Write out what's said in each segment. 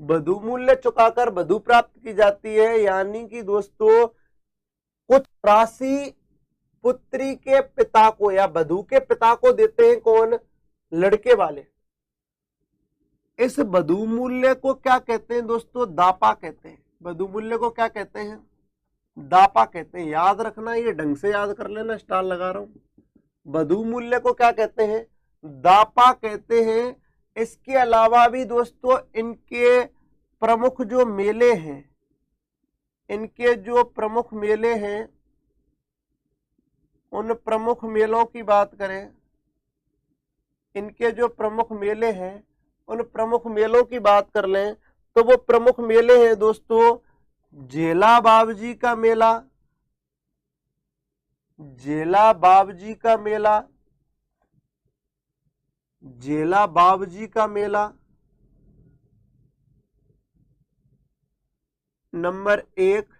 बधू मूल्य चुकाकर बधू प्राप्त की जाती है, यानी कि दोस्तों कुछ राशि पुत्री के पिता को या बधू के पिता को देते हैं कौन, लड़के वाले। इस बधू मूल्य को क्या कहते हैं दोस्तों, दापा कहते हैं। बधू मूल्य को क्या कहते हैं, दापा कहते हैं। याद रखना, ये ढंग से याद कर लेना, स्टार लगा रहा हूं। बधू मूल्य को क्या कहते हैं, दापा कहते हैं। इसके अलावा भी दोस्तों इनके प्रमुख जो मेले हैं, इनके जो प्रमुख मेले हैं, उन प्रमुख मेलों की बात करें, इनके जो प्रमुख मेले हैं उन प्रमुख मेलों की बात कर लें तो वो प्रमुख मेले हैं दोस्तों जेला बाबजी का मेला, जेला बाबजी का मेला, जेला बाबजी का मेला। नंबर 1,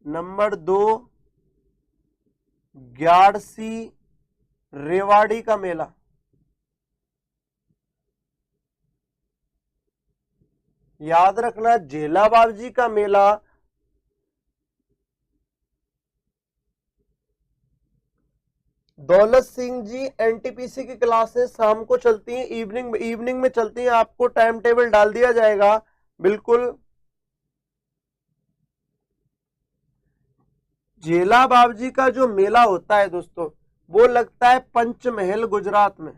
नंबर 2 ग्यारसी रेवाड़ी का मेला। याद रखना, जेला बाबजी का मेला दौलत सिंह जी एनटीपीसी की क्लासेस शाम को चलती हैं, इवनिंग में चलती हैं। आपको टाइम टेबल डाल दिया जाएगा बिल्कुल। जेला बाबजी का जो मेला होता है दोस्तों वो लगता है पंचमहल गुजरात में।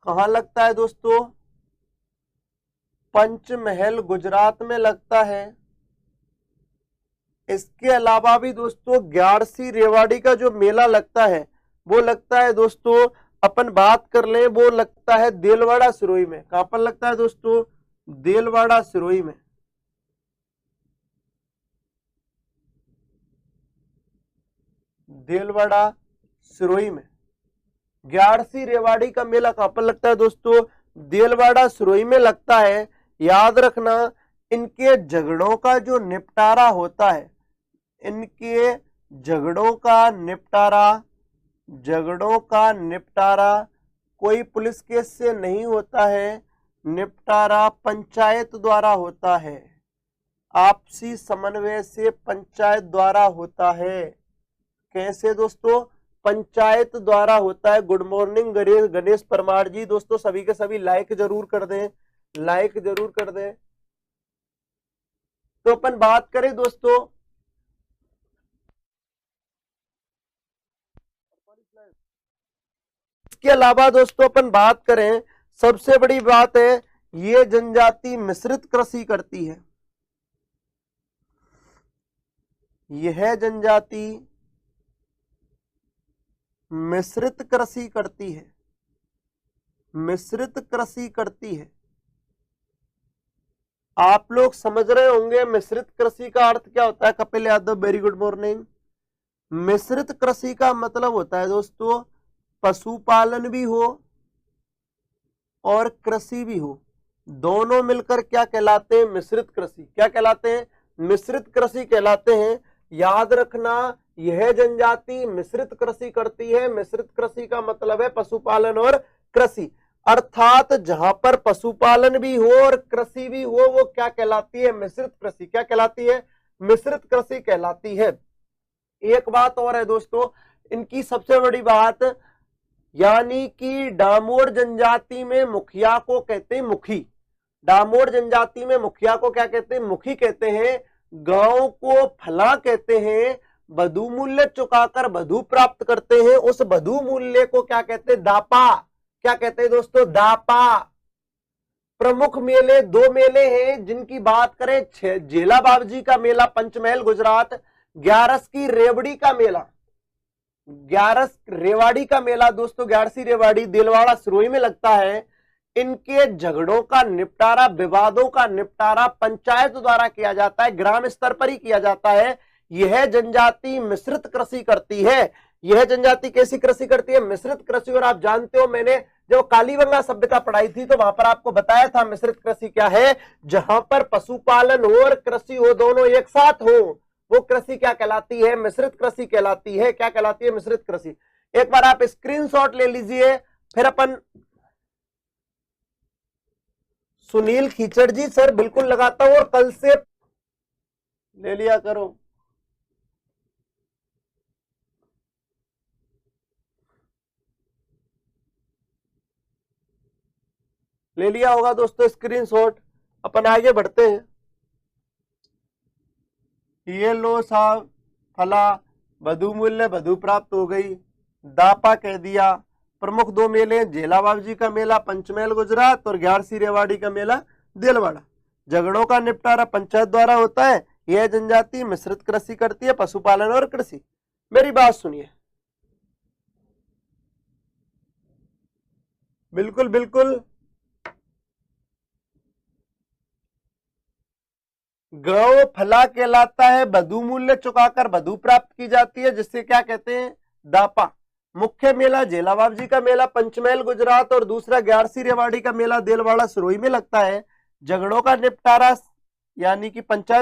कहां लगता है दोस्तों, पंचमहल गुजरात में लगता है। इसके अलावा भी दोस्तों ग्यारसी रेवाड़ी का जो मेला लगता है वो लगता है दोस्तों, अपन बात कर लें, वो लगता है देलवाड़ा सिरोही में। कहां पर लगता है दोस्तों, देलवाड़ा सिरोही में। देलवाड़ा सिरोही में ग्यारसी रेवाड़ी का मेला कहां पर लगता है दोस्तों, देलवाड़ा सिरोही में लगता है। याद रखना, इनके झगड़ों का जो निपटारा होता है, इनके झगड़ों का निपटारा, झगड़ों का निपटारा कोई पुलिस केस से नहीं होता है, निपटारा पंचायत द्वारा होता है, आपसी समन्वय से पंचायत द्वारा होता है। कैसे दोस्तों, पंचायत द्वारा होता है। गुड मॉर्निंग गणेश परमार जी। दोस्तों सभी के सभी लाइक जरूर कर दें, लाइक जरूर कर दें। तो अपन बात करें दोस्तों, इसके अलावा दोस्तों अपन बात करें, सबसे बड़ी बात है ये जनजाति मिश्रित कृषि करती है। यह जनजाति मिश्रित कृषि करती है, मिश्रित कृषि करती है। आप लोग समझ रहे होंगे मिश्रित कृषि का अर्थ क्या होता है। Kapil Yadav very good morning. मिश्रित कृषि का मतलब होता है दोस्तों पशुपालन भी हो और कृषि भी हो, दोनों मिलकर क्या कहलाते हैं, मिश्रित कृषि। क्या कहलाते हैं, मिश्रित कृषि कहलाते हैं। याद रखना, यह जनजाति मिश्रित कृषि करती है। मिश्रित कृषि का मतलब है पशुपालन और कृषि, अर्थात जहां पर पशुपालन भी हो और कृषि भी हो वो क्या कहलाती है, मिश्रित कृषि। क्या कहलाती है, मिश्रित कृषि कहलाती है। एक बात और है दोस्तों, इनकी सबसे बड़ी बात, यानी कि डामोर जनजाति में मुखिया को कहते हैं मुखी। डामोर जनजाति में मुखिया को क्या कहते हैं, मुखी कहते हैं। गांव को फला कहते हैं। बधू मूल्य चुकाकर बधू प्राप्त करते हैं, उस बधू मूल्य को क्या कहते हैं, दापा। क्या कहते हैं दोस्तों, दापा। प्रमुख मेले, दो मेले हैं जिनकी बात करें, जेला बाबजी का मेला पंचमहल गुजरात, ग्यारस की रेवड़ी का मेला, ग्यारस रेवाड़ी का मेला दोस्तों ग्यारसी रेवाड़ी देलवाड़ा सिरोही में लगता है। इनके झगड़ों का निपटारा, विवादों का निपटारा पंचायत द्वारा किया जाता है, ग्राम स्तर पर ही किया जाता है। यह जनजाति मिश्रित कृषि करती है। यह जनजाति कैसी कृषि करती है, मिश्रित कृषि। और आप जानते हो, मैंने जब कालीबंगा सभ्यता पढ़ाई थी तो वहां पर आपको बताया था मिश्रित कृषि क्या है, जहां पर पशुपालन हो और कृषि हो, दोनों एक साथ हो, वो कृषि क्या कहलाती है, मिश्रित कृषि कहलाती है। क्या कहलाती है, मिश्रित कृषि। एक बार आप स्क्रीनशॉट ले लीजिए, फिर अपन सुनील खीचड़ जी, सर बिल्कुल लगाता हूं और कल से ले लिया करो। ले लिया होगा दोस्तों स्क्रीनशॉट। अपन आगे बढ़ते हैं। ये लो साहब फला, बहुमूल्य वधु प्राप्त हो गई। दापा कह दिया। प्रमुख दो मेले, झेला बाबजी का मेला पंचमहल गुजरात और ग्यारसी रेवाड़ी का मेला देलवाड़ा। झगड़ों का निपटारा पंचायत द्वारा होता है। यह जनजाति मिश्रित कृषि करती है, पशुपालन और कृषि। मेरी बात सुनिए, बिल्कुल बिल्कुल। गौ फला कहलाता है, वधु मूल्य चुकाकर वधु प्राप्त की जाती है, जिससे क्या कहते हैं, दापा। मुख्य मेला झेला बाबजी का मेला पंचमहल गुजरात और दूसरा ग्यारसी रेवाड़ी का मेला देलवाड़ा सिरोही में लगता है। झगड़ों का निपटारा यानी कि पंचायत